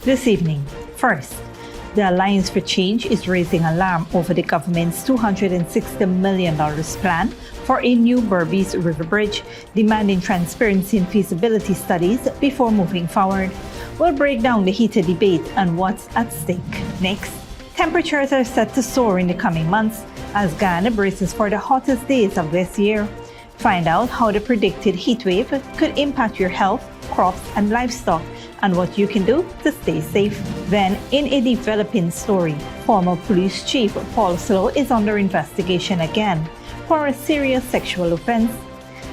this evening. First, the Alliance for Change is raising alarm over the government's $260 million plan for a new Berbice River Bridge, demanding transparency and feasibility studies before moving forward. We'll break down the heated debate and what's at stake. Next, temperatures are set to soar in the coming months as Guyana braces for the hottest days of this year. Find out how the predicted heat wave could impact your health, crops, and livestock, and what you can do to stay safe. Then, in a developing story, former police chief Paul Slow is under investigation again for a serious sexual offense.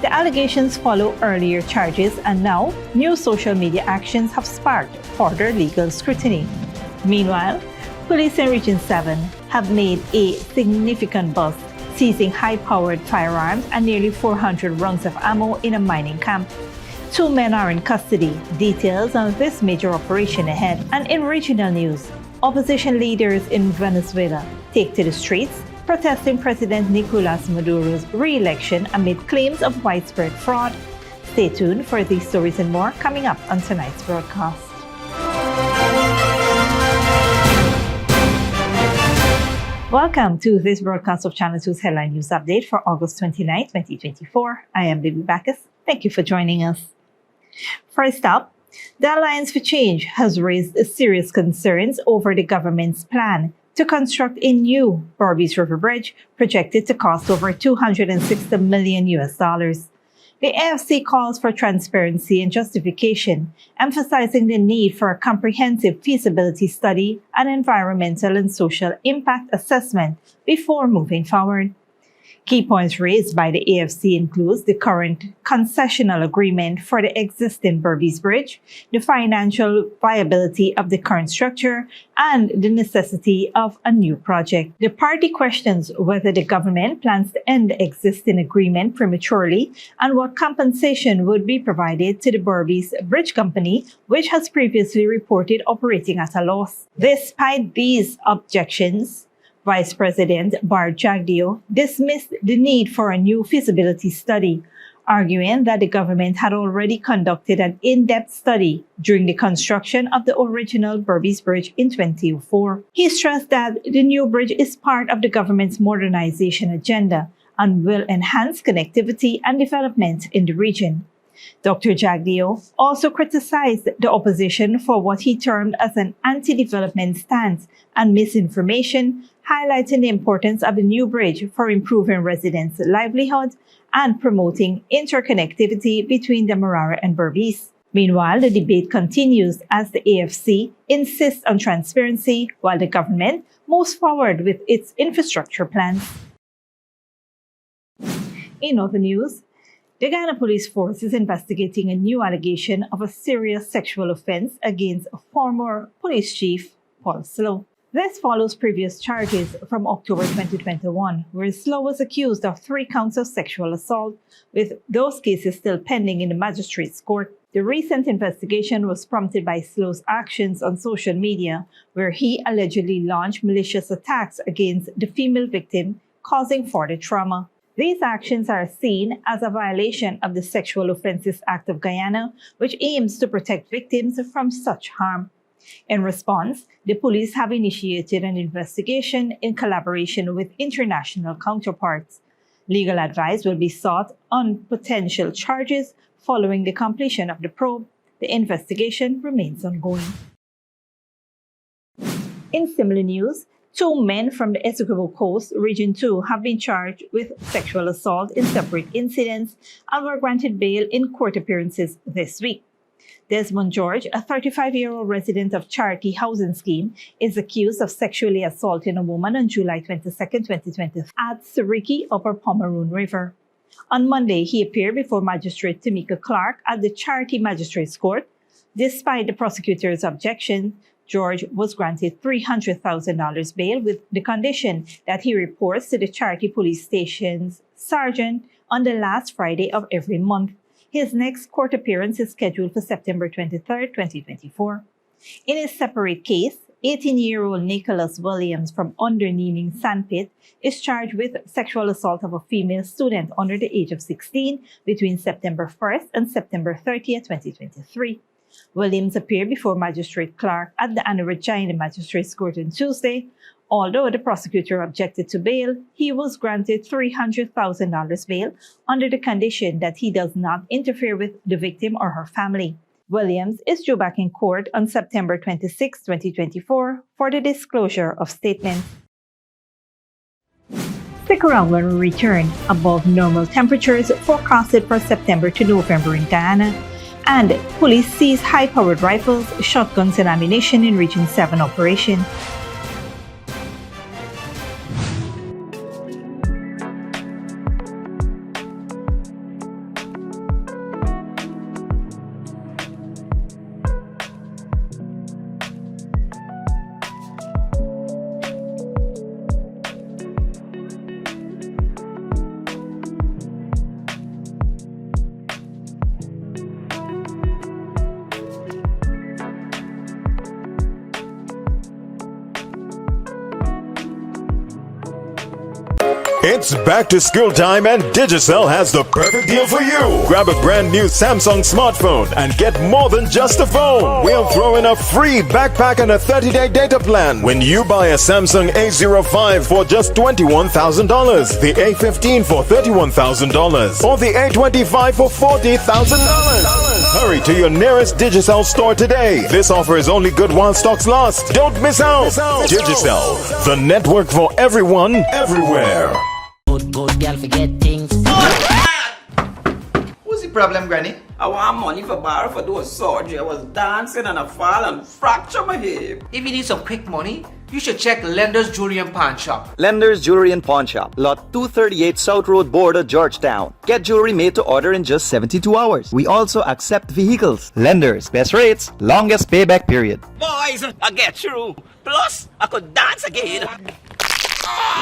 The allegations follow earlier charges, and now new social media actions have sparked further legal scrutiny. Meanwhile, police in Region 7 have made a significant bust, seizing high-powered firearms and nearly 400 rounds of ammo in a mining camp. 2 men are in custody. Details on this major operation ahead. And in regional news, opposition leaders in Venezuela take to the streets, protesting President Nicolas Maduro's re-election amid claims of widespread fraud. Stay tuned for these stories and more coming up on tonight's broadcast. Welcome to this broadcast of Channel 2's Headline News Update for August 29, 2024. I am Bibi Bacchus. Thank you for joining us. First up, the Alliance for Change has raised serious concerns over the government's plan to construct a new Berbice River Bridge projected to cost over $260 million. The AFC calls for transparency and justification, emphasizing the need for a comprehensive feasibility study and environmental and social impact assessment before moving forward. Key points raised by the AFC includes the current concessional agreement for the existing Berbice Bridge, the financial viability of the current structure, and the necessity of a new project. The party questions whether the government plans to end the existing agreement prematurely and what compensation would be provided to the Berbice Bridge Company, which has previously reported operating at a loss. Despite these objections, Vice President Bart Jagdeo dismissed the need for a new feasibility study, arguing that the government had already conducted an in-depth study during the construction of the original Berbice Bridge in 2004. He stressed that the new bridge is part of the government's modernization agenda and will enhance connectivity and development in the region. Dr. Jagdeo also criticized the opposition for what he termed as an anti-development stance and misinformation, highlighting the importance of the new bridge for improving residents' livelihoods and promoting interconnectivity between the Marara and Berbice. Meanwhile, the debate continues as the AFC insists on transparency while the government moves forward with its infrastructure plans. In other news, the Guyana Police Force is investigating a new allegation of a serious sexual offense against former police chief Paul Slow. This follows previous charges from October 2021, where Slow was accused of 3 counts of sexual assault, with those cases still pending in the magistrate's court. The recent investigation was prompted by Slow's actions on social media, where he allegedly launched malicious attacks against the female victim, causing further trauma. These actions are seen as a violation of the Sexual Offences Act of Guyana, which aims to protect victims from such harm. In response, the police have initiated an investigation in collaboration with international counterparts. Legal advice will be sought on potential charges following the completion of the probe. The investigation remains ongoing. In similar news, 2 men from the Essequibo Coast, Region 2, have been charged with sexual assault in separate incidents and were granted bail in court appearances this week. Desmond George, a 35-year-old resident of Charity Housing Scheme, is accused of sexually assaulting a woman on July 22, 2020 at Siriki, Upper Pomeroon River. On Monday, he appeared before Magistrate Tamika Clark at the Charity Magistrates Court. Despite the prosecutor's objection, George was granted $300,000 bail with the condition that he reports to the Charity Police Station's sergeant on the last Friday of every month. His next court appearance is scheduled for September 23, 2024. In a separate case, 18-year-old Nicholas Williams from Underneaming Sandpit is charged with sexual assault of a female student under the age of 16 between September 1st and September 30th, 2023. Williams appeared before Magistrate Clark at the Anna Regina Magistrates Court on Tuesday. Although the prosecutor objected to bail, he was granted $300,000 bail under the condition that he does not interfere with the victim or her family. Williams is due back in court on September 26, 2024 for the disclosure of statements. Stick around when we return. Above normal temperatures forecasted for September to November in Guyana. And police seize high-powered rifles, shotguns and ammunition in Region 7 operation. It's back to school time and Digicel has the perfect deal for you. Grab a brand new Samsung smartphone and get more than just a phone. We'll throw in a free backpack and a 30-day data plan when you buy a Samsung A05 for just $21,000, the A15 for $31,000, or the A25 for $40,000. Hurry to your nearest Digicel store today. This offer is only good while stocks last. Don't miss out. Digicel, the network for everyone, everywhere. Good girl forget things. What's the problem, Granny? I want money for borrow for do a surgery. I was dancing and I fall and fracture my hip. If you need some quick money, you should check Lender's Jewelry and Pawn Shop. Lender's Jewelry and Pawn Shop, Lot 238 South Road Border, Georgetown. Get jewelry made to order in just 72 hours. We also accept vehicles. Lender's, best rates, longest payback period. Boys, I get through. Plus, I could dance again.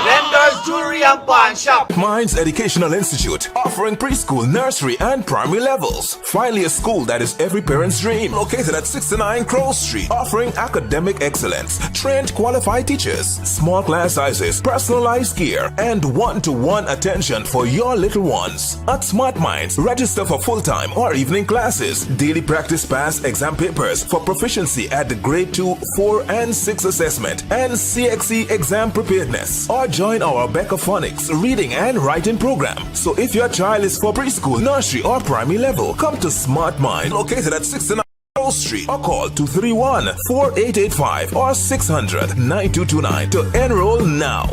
Lender's Jewelry and Pawn Shop. Minds Educational Institute, offering preschool, nursery, and primary levels. Finally, a school that is every parent's dream. Located at 69 Crow Street, offering academic excellence, trained qualified teachers, small class sizes, personalized care, and one-to-one attention for your little ones. At Smart Minds, register for full-time or evening classes, daily practice pass exam papers for proficiency at the grade 2, 4, and 6 assessment, and CXE exam preparedness. Or join our Becca Phonics reading and writing program. So if your child is for preschool, nursery, or primary level, come to Smart Mind, located at 69 Street, or call 231-4885 or 600-9229 to enroll now.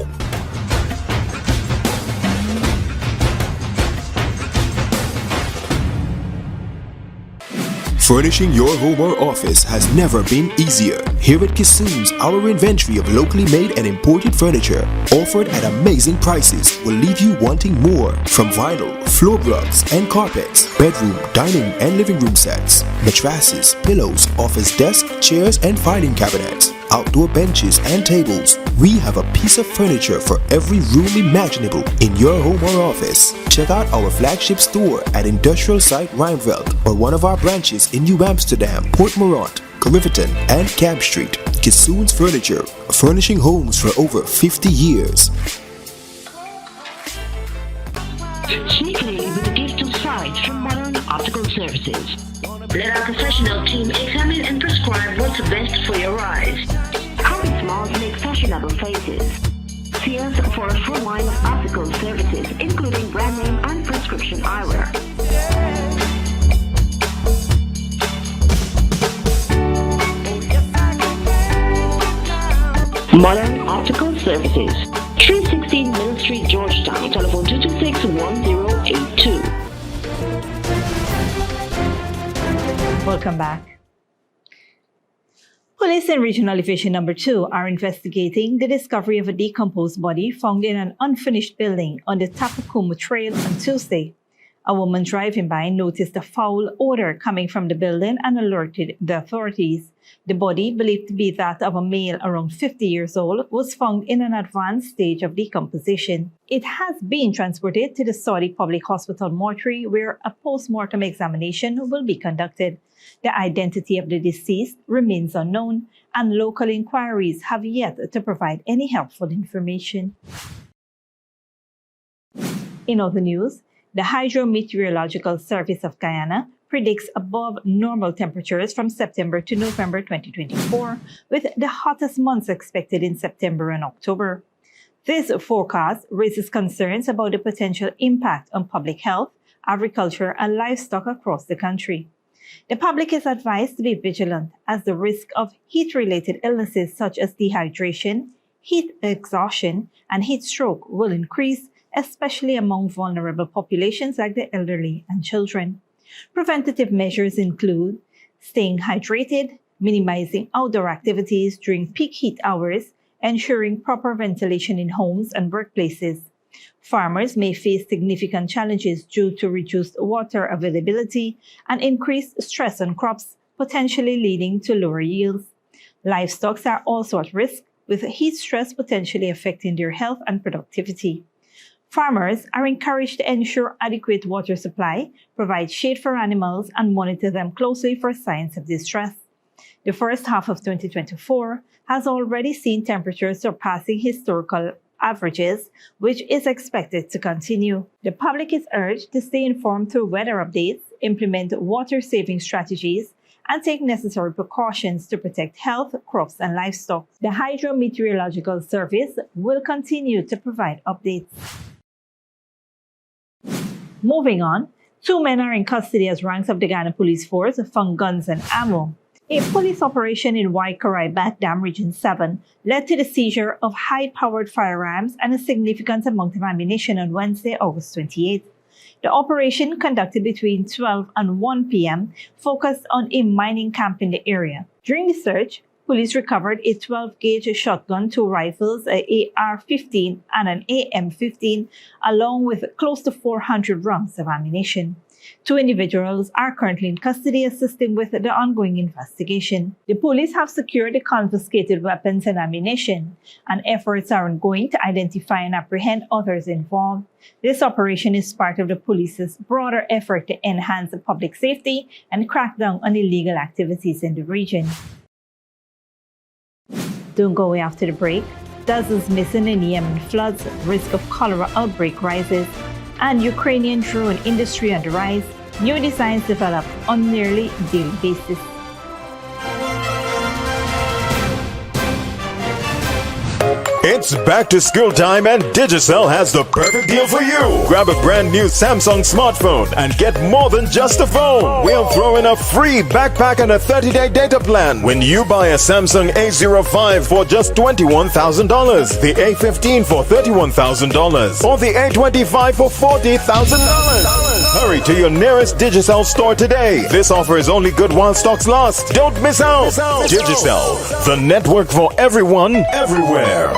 Furnishing your home or office has never been easier. Here at Kissoon's, our inventory of locally made and imported furniture, offered at amazing prices, will leave you wanting more. From vinyl, floor rugs and carpets, bedroom, dining and living room sets, mattresses, pillows, office desk, chairs and filing cabinets, outdoor benches and tables. We have a piece of furniture for every room imaginable in your home or office. Check out our flagship store at Industrial Site Rijnveld or one of our branches in New Amsterdam, Port Morant, Riverton and Camp Street. Kissoon's Furniture, furnishing homes for over 50 years. Sneakily with a gift of sight from Modern Optical Services. Let our professional team examine and prescribe what's best for your eyes. Our smiles make fashionable faces. See us for a full line of optical services, including brand name and prescription eyewear. Modern Optical Services, 316 Mill Street, Georgetown. Telephone 226-1082. Welcome back. Police in Regional Division Number 2 are investigating the discovery of a decomposed body found in an unfinished building on the Tapacumo Trail on Tuesday. A woman driving by noticed a foul odor coming from the building and alerted the authorities. The body, believed to be that of a male around 50 years old, was found in an advanced stage of decomposition. It has been transported to the Saudi Public Hospital mortuary, where a post-mortem examination will be conducted. The identity of the deceased remains unknown, and local inquiries have yet to provide any helpful information. In other news, the Hydrometeorological Service of Guyana predicts above normal temperatures from September to November 2024, with the hottest months expected in September and October. This forecast raises concerns about the potential impact on public health, agriculture, and livestock across the country. The public is advised to be vigilant as the risk of heat-related illnesses such as dehydration, heat exhaustion, and heat stroke will increase, especially among vulnerable populations like the elderly and children. Preventative measures include staying hydrated, minimizing outdoor activities during peak heat hours, ensuring proper ventilation in homes and workplaces. Farmers may face significant challenges due to reduced water availability and increased stress on crops, potentially leading to lower yields. Livestock are also at risk, with heat stress potentially affecting their health and productivity. Farmers are encouraged to ensure adequate water supply, provide shade for animals, and monitor them closely for signs of distress. The first half of 2024 has already seen temperatures surpassing historical averages, which is expected to continue. The public is urged to stay informed through weather updates, implement water-saving strategies, and take necessary precautions to protect health, crops, and livestock. The Hydrometeorological Service will continue to provide updates. Moving on, 2 men are in custody as ranks of the Ghana Police Force found guns and ammo. A police operation in Waikarai Backdam Region 7 led to the seizure of high-powered firearms and a significant amount of ammunition on Wednesday, August 28. The operation, conducted between 12 and 1 p.m., focused on a mining camp in the area. During the search, police recovered a 12-gauge shotgun, 2 rifles, an AR-15 and an AM-15, along with close to 400 rounds of ammunition. 2 individuals are currently in custody assisting with the ongoing investigation. The police have secured the confiscated weapons and ammunition, and efforts are ongoing to identify and apprehend others involved. This operation is part of the police's broader effort to enhance public safety and crack down on illegal activities in the region. Don't go away after the break. Dozens missing in Yemen floods, risk of cholera outbreak rises, and Ukrainian drone industry on the rise, new designs developed on nearly daily basis. It's back to school time and Digicel has the perfect deal for you. Grab a brand new Samsung smartphone and get more than just a phone. We'll throw in a free backpack and a 30-day data plan when you buy a Samsung A05 for just $21,000, the A15 for $31,000, or the A25 for $40,000. Hurry to your nearest Digicel store today. This offer is only good while stocks last. Don't miss out. Digicel, the network for everyone, everywhere.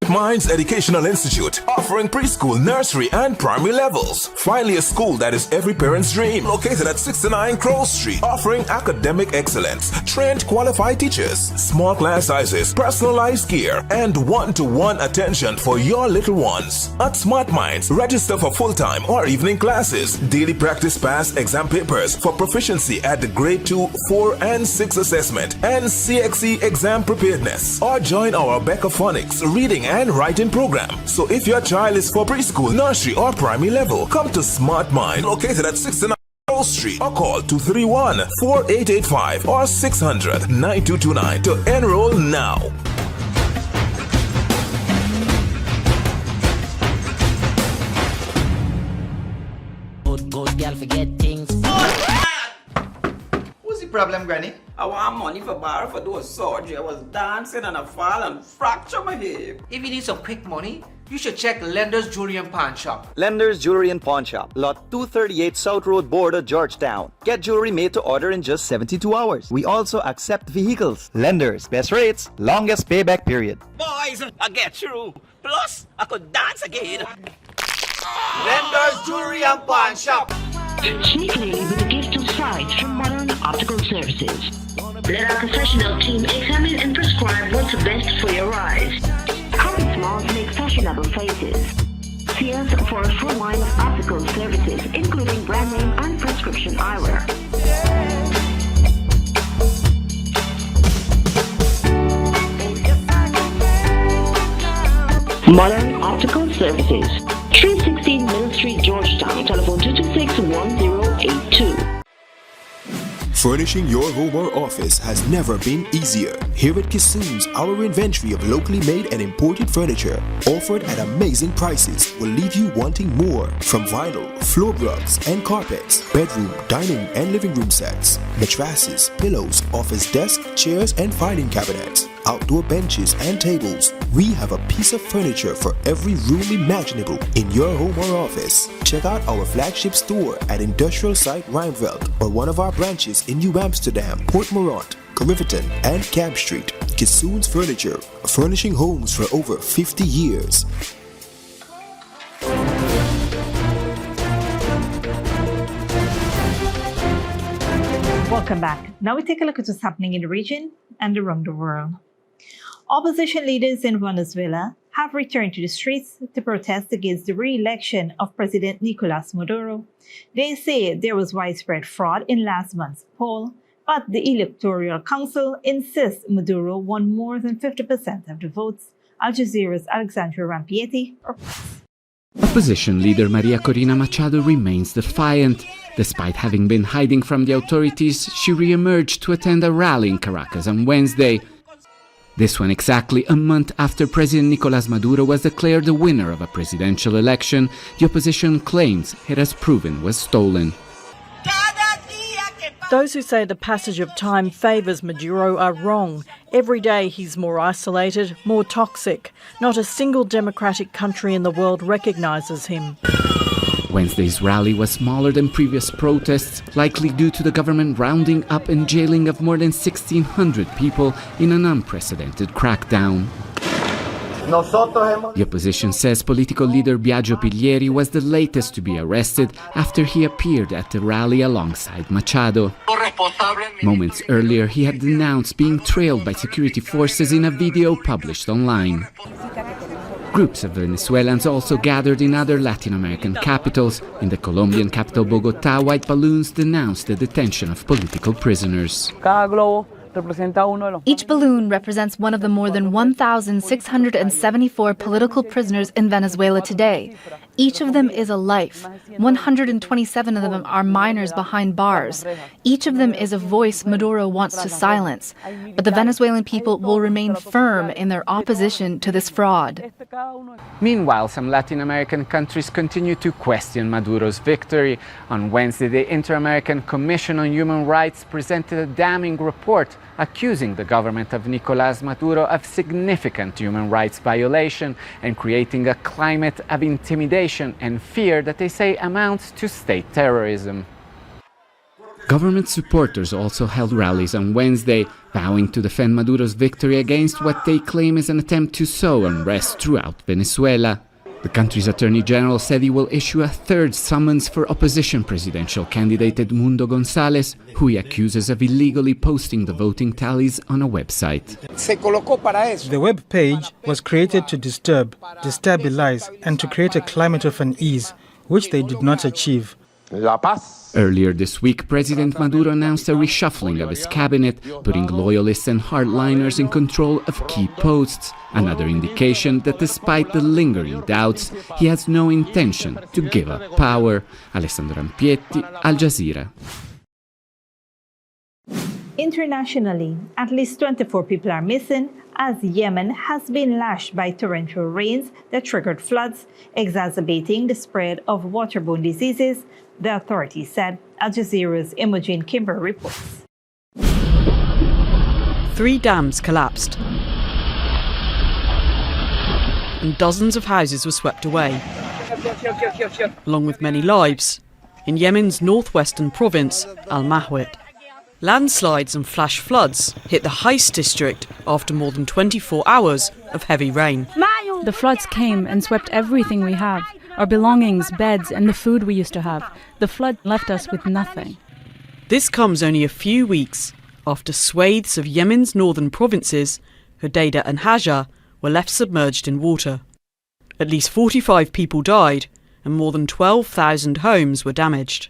Minds Educational Institute, offering preschool, nursery, and primary levels. Finally, a school that is every parent's dream. Located at 69 Crow Street, offering academic excellence, trained qualified teachers, small class sizes, personalized care, and one-to-one attention for your little ones. At Smart Minds, register for full-time or evening classes, daily practice pass exam papers for proficiency at the grade 2, 4, and 6 assessment, and CXE exam preparedness. Or join our Becca Phonics reading and writing program. So if your child is for preschool, nursery, or primary level, come to Smart Mind, located at 69 Crow Street, or call 231-4885 or 600-9229 to enroll now. Good girl forget things. What's the problem, Granny? I want money for borrow for doing surgery. I was dancing and I fall and fracture my hip. If you need some quick money, you should check Lender's Jewelry and Pawn Shop. Lender's Jewelry and Pawn Shop, Lot 238 South Road Border, Georgetown. Get jewelry made to order in just 72 hours. We also accept vehicles. Lender's, best rates, longest payback period. Boys, I get through. Plus, I could dance again. Lender's Jewelry and Pawn Shop. Sneakily with a gift of sight from Modern Optical Services. Let our professional team examine and prescribe what's best for your eyes. Current smiles make fashionable faces. See us for a full line of optical services, including brand name and prescription eyewear. Modern Optical Services, 316 Mill Street, Georgetown. Telephone 226-1082. Furnishing your home or office has never been easier. Here at Kissoon's, our inventory of locally made and imported furniture, offered at amazing prices, will leave you wanting more. From vinyl, floor rugs and carpets, bedroom, dining and living room sets, mattresses, pillows, office desk, chairs and filing cabinets, outdoor benches and tables. We have a piece of furniture for every room imaginable in your home or office. Check out our flagship store at Industrial Site Rijnveld or one of our branches in New Amsterdam, Port Morant, Riverton and Camp Street. Kissoon's Furniture, furnishing homes for over 50 years. Welcome back. Now we take a look at what's happening in the region and around the world. Opposition leaders in Venezuela have returned to the streets to protest against the re-election of President Nicolas Maduro. They say there was widespread fraud in last month's poll, but the Electoral Council insists Maduro won more than 50% of the votes. Al Jazeera's Alexandra Rampietti reports. Opposition leader Maria Corina Machado remains defiant. Despite having been hiding from the authorities, she re-emerged to attend a rally in Caracas on Wednesday. This one exactly a month after President Nicolas Maduro was declared the winner of a presidential election the opposition claims it has proven was stolen. Those who say the passage of time favours Maduro are wrong. Every day he's more isolated, more toxic. Not a single democratic country in the world recognises him. Wednesday's rally was smaller than previous protests, likely due to the government rounding up and jailing of more than 1,600 people in an unprecedented crackdown. The opposition says political leader Biagio Piglieri was the latest to be arrested after he appeared at the rally alongside Machado. Moments earlier, he had denounced being trailed by security forces in a video published online. Groups of Venezuelans also gathered in other Latin American capitals. In the Colombian capital Bogotá, white balloons denounced the detention of political prisoners. Each balloon represents one of the more than 1,674 political prisoners in Venezuela today. Each of them is a life. 127 of them are minors behind bars. Each of them is a voice Maduro wants to silence. But the Venezuelan people will remain firm in their opposition to this fraud. Meanwhile, some Latin American countries continue to question Maduro's victory. On Wednesday, the Inter-American Commission on Human Rights presented a damning report accusing the government of Nicolás Maduro of significant human rights violation and creating a climate of intimidation and fear that they say amounts to state terrorism. Government supporters also held rallies on Wednesday, vowing to defend Maduro's victory against what they claim is an attempt to sow unrest throughout Venezuela. The country's Attorney General said he will issue a third summons for opposition presidential candidate Edmundo González, who he accuses of illegally posting the voting tallies on a website. The web page was created to disturb, destabilize, and to create a climate of unease, which they did not achieve. Earlier this week, President Maduro announced a reshuffling of his cabinet, putting loyalists and hardliners in control of key posts, another indication that despite the lingering doubts, he has no intention to give up power. Alessandro Rampietti, Al Jazeera. Internationally, at least 24 people are missing as Yemen has been lashed by torrential rains that triggered floods, exacerbating the spread of waterborne diseases, the authorities said. Al Jazeera's Imogen Kimber reports. 3 dams collapsed, and dozens of houses were swept away, along with many lives, in Yemen's northwestern province, Al-Mahwit. Landslides and flash floods hit the Heist district after more than 24 hours of heavy rain. The floods came and swept everything we have, our belongings, beds, and the food we used to have. The flood left us with nothing. This comes only a few weeks after swathes of Yemen's northern provinces, Hodeidah and Hajjah, were left submerged in water. At least 45 people died and more than 12,000 homes were damaged.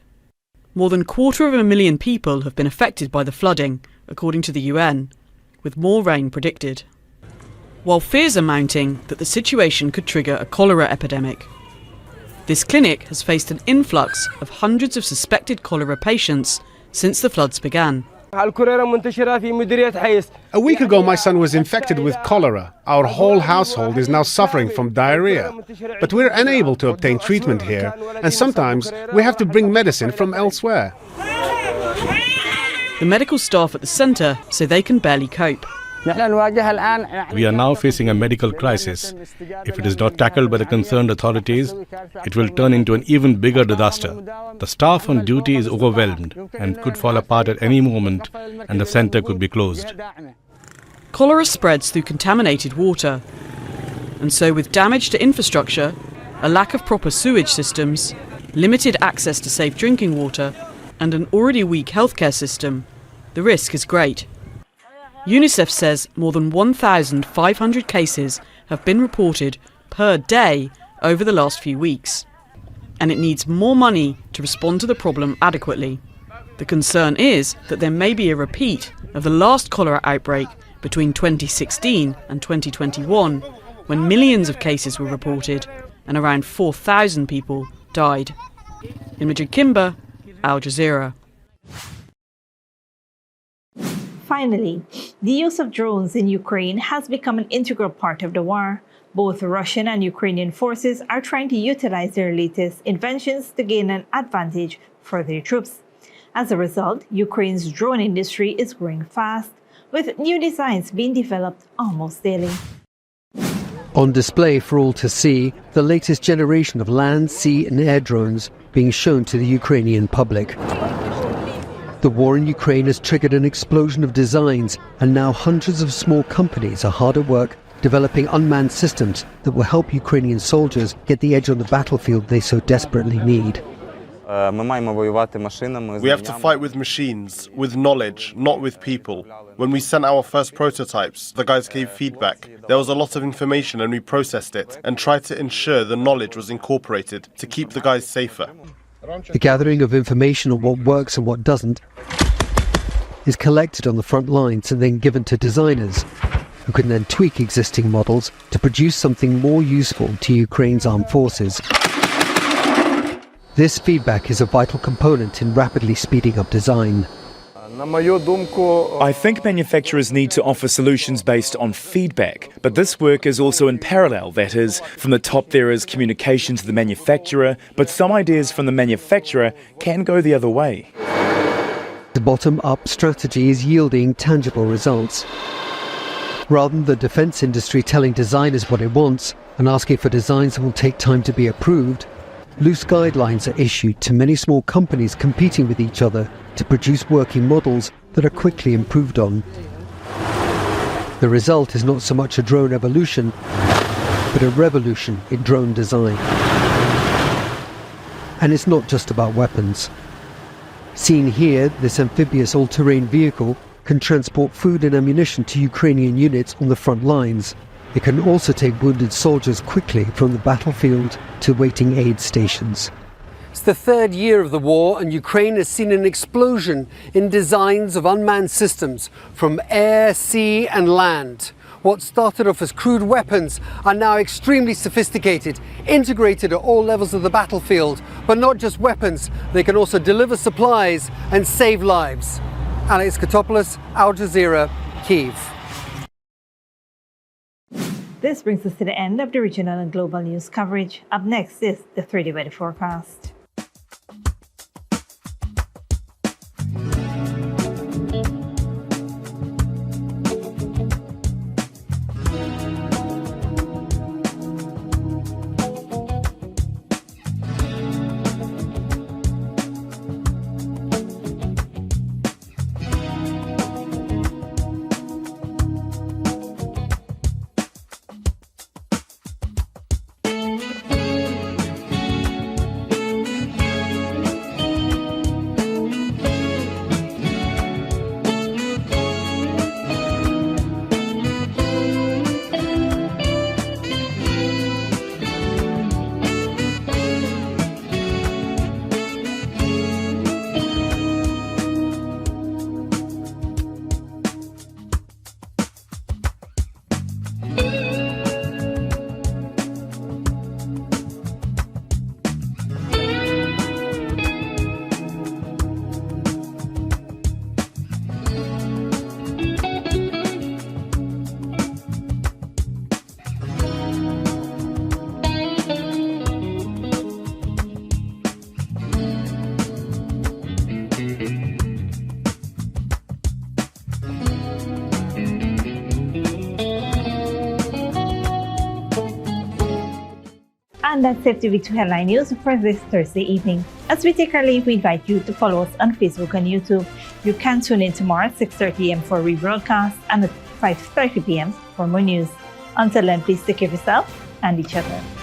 More than 250,000 people have been affected by the flooding, according to the UN, with more rain predicted. While fears are mounting that the situation could trigger a cholera epidemic. This clinic has faced an influx of hundreds of suspected cholera patients since the floods began. A week ago, my son was infected with cholera. Our whole household is now suffering from diarrhea. But we're unable to obtain treatment here, and sometimes we have to bring medicine from elsewhere. The medical staff at the centre say they can barely cope. We are now facing a medical crisis. If it is not tackled by the concerned authorities, it will turn into an even bigger disaster. The staff on duty is overwhelmed and could fall apart at any moment, and the centre could be closed. Cholera spreads through contaminated water. And so with damage to infrastructure, a lack of proper sewage systems, limited access to safe drinking water, and an already weak healthcare system, the risk is great. UNICEF says more than 1,500 cases have been reported per day over the last few weeks. And it needs more money to respond to the problem adequately. The concern is that there may be a repeat of the last cholera outbreak between 2016 and 2021, when millions of cases were reported and around 4,000 people died. In Madrid, Kimber, Al Jazeera. Finally, the use of drones in Ukraine has become an integral part of the war. Both Russian and Ukrainian forces are trying to utilize their latest inventions to gain an advantage for their troops. As a result, Ukraine's drone industry is growing fast, with new designs being developed almost daily. On display for all to see, the latest generation of land, sea and air drones being shown to the Ukrainian public. The war in Ukraine has triggered an explosion of designs, and now hundreds of small companies are hard at work developing unmanned systems that will help Ukrainian soldiers get the edge on the battlefield they so desperately need. We have to fight with machines, with knowledge, not with people. When we sent our first prototypes, the guys gave feedback. There was a lot of information and we processed it and tried to ensure the knowledge was incorporated to keep the guys safer. The gathering of information on what works and what doesn't is collected on the front lines and then given to designers, who can then tweak existing models to produce something more useful to Ukraine's armed forces. This feedback is a vital component in rapidly speeding up design. I think manufacturers need to offer solutions based on feedback, but this work is also in parallel. That is, from the top there is communication to the manufacturer, but some ideas from the manufacturer can go the other way. The bottom-up strategy is yielding tangible results. Rather than the defence industry telling designers what it wants and asking for designs that will take time to be approved, loose guidelines are issued to many small companies competing with each other to produce working models that are quickly improved on. The result is not so much a drone evolution, but a revolution in drone design. And it's not just about weapons. Seen here, this amphibious all-terrain vehicle can transport food and ammunition to Ukrainian units on the front lines. It can also take wounded soldiers quickly from the battlefield to waiting aid stations. It's the third year of the war, and Ukraine has seen an explosion in designs of unmanned systems from air, sea and land. What started off as crude weapons are now extremely sophisticated, integrated at all levels of the battlefield. But not just weapons, they can also deliver supplies and save lives. Alex Katopoulos, Al Jazeera, Kyiv. This brings us to the end of the regional and global news coverage. Up next is the 3-day weather forecast. And that's it, TV2 Headline News for this Thursday evening. As we take our leave, we invite you to follow us on Facebook and YouTube. You can tune in tomorrow at 6:30 a.m. for rebroadcast and at 5:30 p.m. for more news. Until then, please take care of yourself and each other.